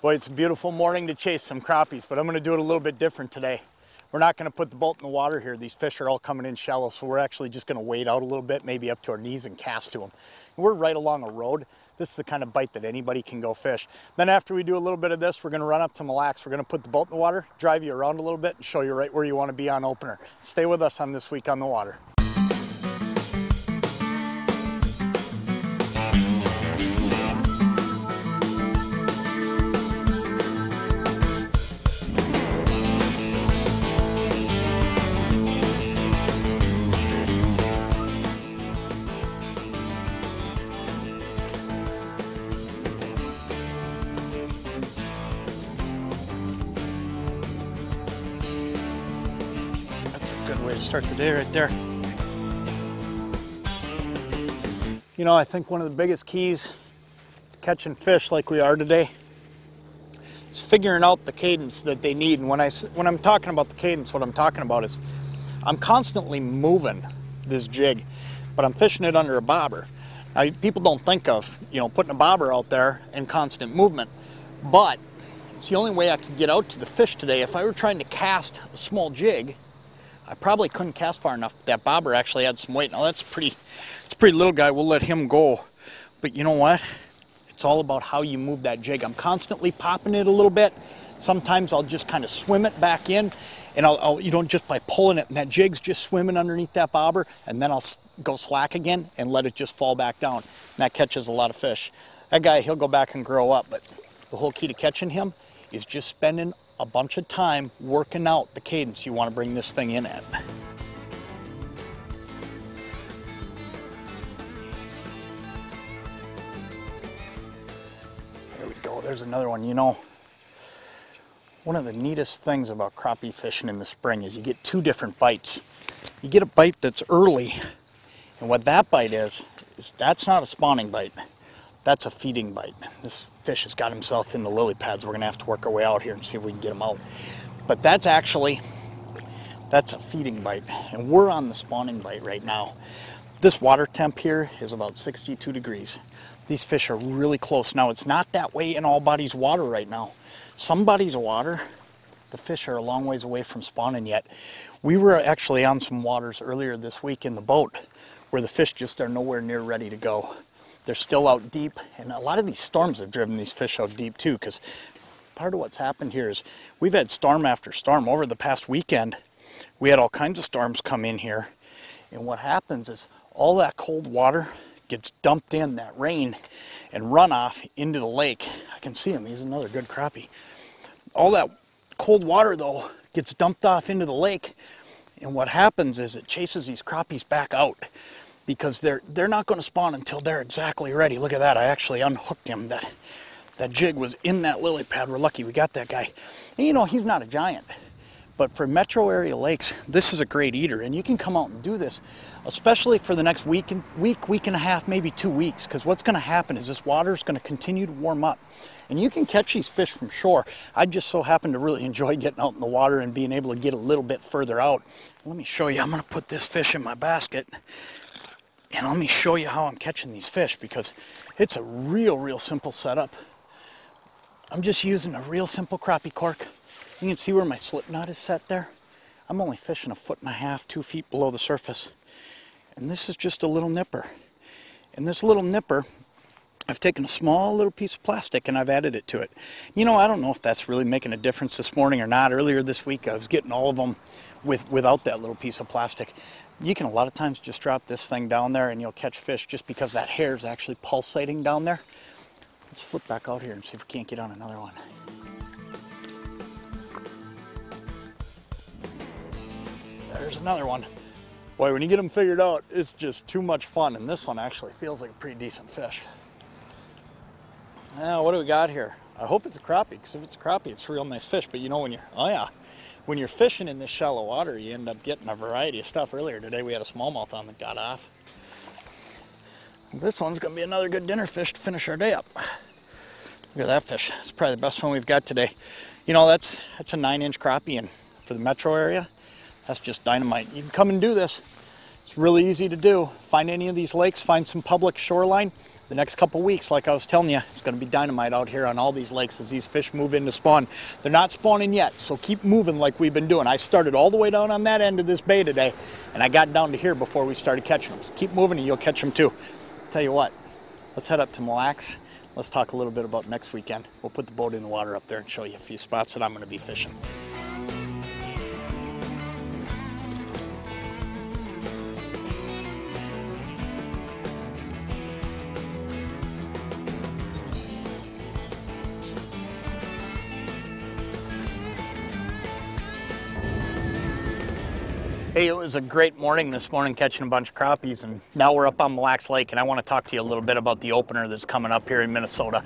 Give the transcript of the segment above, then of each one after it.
Boy, it's a beautiful morning to chase some crappies, but I'm going to do it a little bit different today. We're not going to put the boat in the water here. These fish are all coming in shallow, so we're actually just going to wade out a little bit, maybe up to our knees, and cast to them. And we're right along a road. This is the kind of bite that anybody can go fish. Then after we do a little bit of this, we're going to run up to Mille Lacs. We're going to put the boat in the water, drive you around a little bit, and show you right where you want to be on opener. Stay with us on This Week on the Water. Good way to start the day right there. You know, I think one of the biggest keys to catching fish like we are today is figuring out the cadence that they need. And when I'm talking about the cadence, what I'm talking about is I'm constantly moving this jig, but I'm fishing it under a bobber. Now, people don't think of, putting a bobber out there and constant movement, but it's the only way I could get out to the fish today. If I were trying to cast a small jig, I probably couldn't cast far enough. That bobber actually had some weight. Now it's a pretty little guy. We'll let him go. But you know what? It's all about how you move that jig. I'm constantly popping it a little bit. Sometimes I'll just kind of swim it back in, and I'll just by pulling it, and that jig's just swimming underneath that bobber, and then I'll go slack again and let it just fall back down. And that catches a lot of fish. That guy, he'll go back and grow up, but the whole key to catching him is just spending a bunch of time working out the cadence you want to bring this thing in at. There we go, there's another one. One of the neatest things about crappie fishing in the spring is you get two different bites. You get a bite that's early, and what that bite is that's not a spawning bite. That's a feeding bite. This fish has got himself in the lily pads. We're gonna have to work our way out here and see if we can get him out. But that's a feeding bite, and we're on the spawning bite right now. This water temp here is about 62 degrees. These fish are really close. Now, it's not that way in all bodies of water right now. Some bodies of water, the fish are a long ways away from spawning yet. We were actually on some waters earlier this week in the boat where the fish just are nowhere near ready to go. They're still out deep, and a lot of these storms have driven these fish out deep too, because part of what's happened here is we've had storm after storm. Over the past weekend, we had all kinds of storms come in here, and what happens is all that cold water gets dumped in, that rain, and runoff into the lake. I can see him, he's another good crappie. All that cold water, though, gets dumped off into the lake, and what happens is it chases these crappies back out, because they're not going to spawn until they're exactly ready. Look at that, I actually unhooked him. That jig was in that lily pad. We're lucky we got that guy. And he's not a giant, but for metro area lakes, this is a great eater, and you can come out and do this, especially for the next week and a half, maybe 2 weeks, because what's going to happen is this water is going to continue to warm up, and you can catch these fish from shore. I just so happen to really enjoy getting out in the water and being able to get a little bit further out. Let me show you. I'm going to put this fish in my basket, and let me show you how I'm catching these fish, because it's a real simple setup. I'm just using a real simple crappie cork. You can see where my slip knot is set there. I'm only fishing 1.5 feet, 2 feet below the surface. And this is just a little nipper. And this little nipper, I've taken a small little piece of plastic and I've added it to it. I don't know if that's really making a difference this morning or not. Earlier this week I was getting all of them without that little piece of plastic. You can a lot of times just drop this thing down there and you'll catch fish just because that hair is actually pulsating down there. Let's flip back out here and see if we can't get on another one. There's another one. Boy, when you get them figured out, it's just too much fun, and this one actually feels like a pretty decent fish. Now, what do we got here? I hope it's a crappie, because if it's a crappie, it's a real nice fish. But when you're fishing in this shallow water, you end up getting a variety of stuff. Earlier today, we had a smallmouth on that got off. This one's going to be another good dinner fish to finish our day up. Look at that fish. It's probably the best one we've got today. That's a 9-inch crappie, and for the metro area, that's just dynamite. You can come and do this. It's really easy to do. Find any of these lakes, find some public shoreline, The next couple weeks, like I was telling you, it's going to be dynamite out here on all these lakes as these fish move into spawn. They're not spawning yet, so keep moving like we've been doing. I started all the way down on that end of this bay today, and I got down to here before we started catching them. So keep moving and you'll catch them too. Tell you what, let's head up to Mille Lacs. Let's talk a little bit about next weekend. We'll put the boat in the water up there and show you a few spots that I'm going to be fishing. Hey, it was a great morning this morning catching a bunch of crappies, and now we're up on Mille Lacs Lake, and I want to talk to you a little bit about the opener that's coming up here in Minnesota.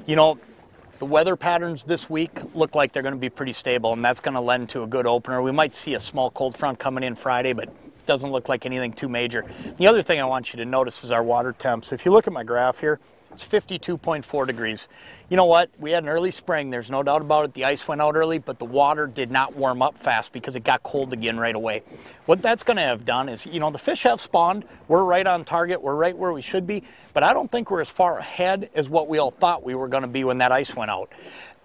You know, the weather patterns this week look like they're going to be pretty stable, and that's going to lend to a good opener. We might see a small cold front coming in Friday, but it doesn't look like anything too major. The other thing I want you to notice is our water temps. If you look at my graph here, it's 52.4 degrees. You know what? We had an early spring. There's no doubt about it. The ice went out early, but the water did not warm up fast because it got cold again right away. What that's going to have done is, you know, the fish have spawned. We're right on target. We're right where we should be, but I don't think we're as far ahead as what we all thought we were going to be when that ice went out.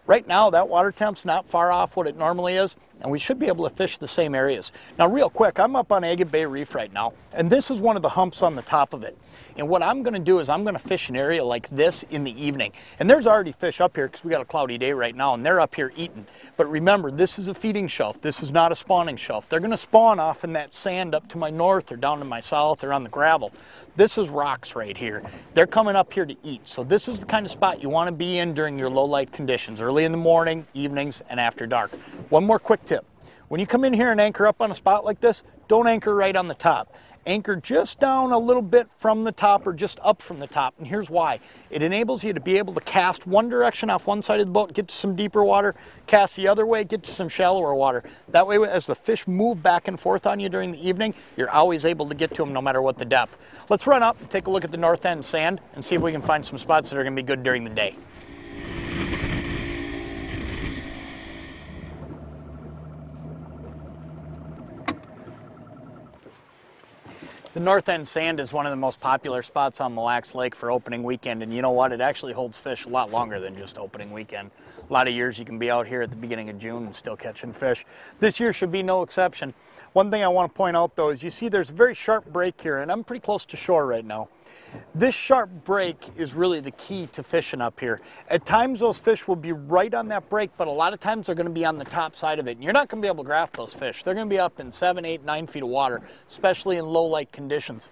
Right now, that water temp's not far off what it normally is, and we should be able to fish the same areas. Now, real quick, I'm up on Agate Bay Reef right now, and this is one of the humps on the top of it. And what I'm going to do is I'm going to fish an area like this in the evening. And there's already fish up here because we got a cloudy day right now, and they're up here eating. But remember, this is a feeding shelf. This is not a spawning shelf. They're going to spawn off in that sand up to my north or down to my south or on the gravel. This is rocks right here. They're coming up here to eat. So this is the kind of spot you want to be in during your low light conditions, early in the morning, evenings, and after dark. One more quick tip. When you come in here and anchor up on a spot like this, don't anchor right on the top. Anchor just down a little bit from the top or just up from the top, and here's why. It enables you to be able to cast one direction off one side of the boat, get to some deeper water, cast the other way, get to some shallower water. That way, as the fish move back and forth on you during the evening, you're always able to get to them no matter what the depth. Let's run up and take a look at the north end sand and see if we can find some spots that are going to be good during the day. The north end sand is one of the most popular spots on Mille Lacs Lake for opening weekend, and you know what? It actually holds fish a lot longer than just opening weekend. A lot of years you can be out here at the beginning of June and still catching fish. This year should be no exception. One thing I want to point out though is you see there's a very sharp break here, and I'm pretty close to shore right now. This sharp break is really the key to fishing up here. At times those fish will be right on that break, but a lot of times they're going to be on the top side of it. And you're not going to be able to graft those fish. They're going to be up in 7, 8, 9 feet of water, especially in low light conditions.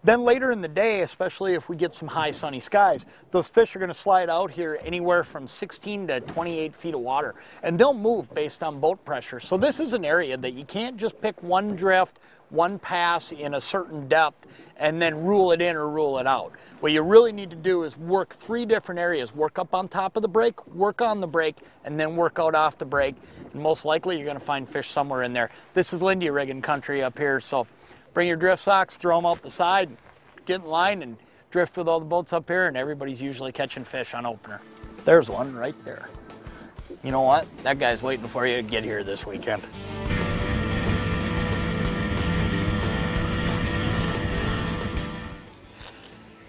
Then later in the day, especially if we get some high sunny skies, those fish are going to slide out here anywhere from 16 to 28 feet of water. And they'll move based on boat pressure. So this is an area that you can't just pick one drift, one pass in a certain depth, and then rule it in or rule it out. What you really need to do is work 3 different areas. Work up on top of the break, work on the break, and then work out off the break. And most likely you're going to find fish somewhere in there. This is Lindy rigging country up here, so bring your drift socks, throw them out the side, get in line and drift with all the boats up here, and everybody's usually catching fish on opener. There's one right there. You know what? That guy's waiting for you to get here this weekend.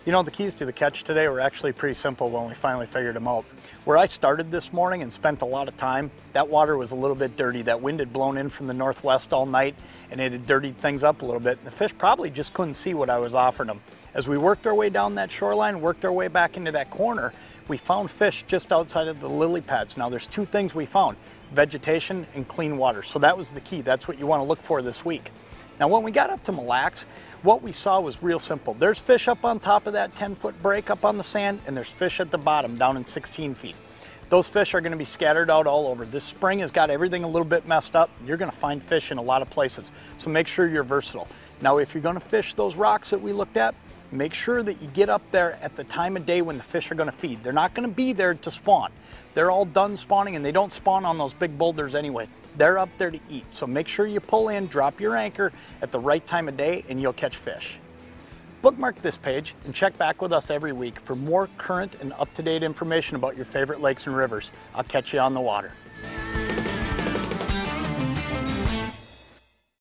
You know, the keys to the catch today were actually pretty simple when we finally figured them out. Where I started this morning and spent a lot of time, that water was a little bit dirty. That wind had blown in from the northwest all night, and it had dirtied things up a little bit. The fish probably just couldn't see what I was offering them. As we worked our way down that shoreline, worked our way back into that corner, we found fish just outside of the lily pads. Now there's 2 things we found: vegetation and clean water. So that was the key. That's what you want to look for this week. Now when we got up to Mille Lacs, what we saw was real simple. There's fish up on top of that 10-foot break up on the sand, and there's fish at the bottom down in 16 feet. Those fish are going to be scattered out all over. This spring has got everything a little bit messed up. You're going to find fish in a lot of places, so make sure you're versatile. Now if you're going to fish those rocks that we looked at, make sure that you get up there at the time of day when the fish are going to feed. They're not going to be there to spawn. They're all done spawning, and they don't spawn on those big boulders anyway. They're up there to eat. So make sure you pull in, drop your anchor at the right time of day, and you'll catch fish. Bookmark this page and check back with us every week for more current and up-to-date information about your favorite lakes and rivers. I'll catch you on the water.